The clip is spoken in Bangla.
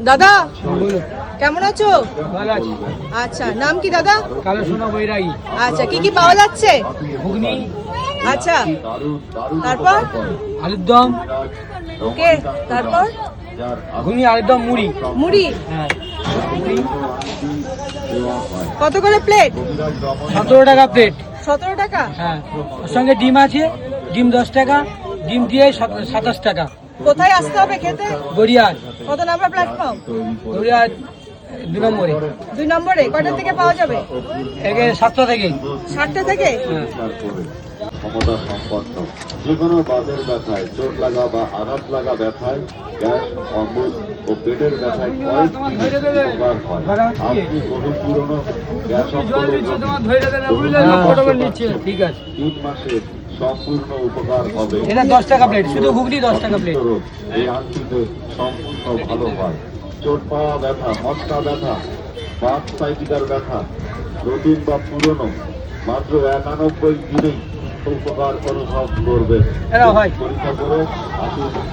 দাদা কেমন আছো? ভালো আছি। আচ্ছা, নাম কি দাদা? কালো সোনা বৈরাগী। আচ্ছা, কি কি পাওয়া যাচ্ছে? ঘুগনি, আচ্ছা, তারপর আলুর দম, ওকে, তারপর ঘুগনি আলুর দম, মুড়ি। মুড়ি হ্যাঁ, মুড়ি কত করে প্লেট? 17 টাকা প্লেট। 17 টাকা। হ্যাঁ, ওর সঙ্গে ডিম আছে, ডিম 10 টাকা, ডিম দিয়ে 27 টাকা। কোথায় আসতে হবে খেতে? গড়িয়ার, কত নাম্বার প্ল্যাটফর্ম? গড়িয়ার 2 নম্বরে। 2 নম্বরে। কয়টা থেকে পাওয়া যাবে? একে 7টা থেকে। 7টা থেকে। হ্যাঁ। ক্ষমতা সম্পন্ন যে কোনো বাতের ব্যথায়, চোট লাগা বা আঘাত লাগা ব্যথায়, গ্যাস, অম্বল ও পেটের ব্যথায় কয়েক উপকার হয়। আপনি বহু পুরনো গ্যাস ঠিক আছে। 3 মাসে সম্পূর্ণ উপকার হবে। এটা 10 টাকা প্লেট, শুধু ঘুগনি 10 টাকা প্লেট। এই আংটিতে সম্পূর্ণ ভালো হয়। চোট পাওয়া ব্যথা, মস্তা ব্যথা, বাত সাইটিকার ব্যথা, নতুন বা পুরনো, মাত্র 91 দিনেই উপকার অনুভব করবে। এরা হয়। পরীক্ষা করে আসুন।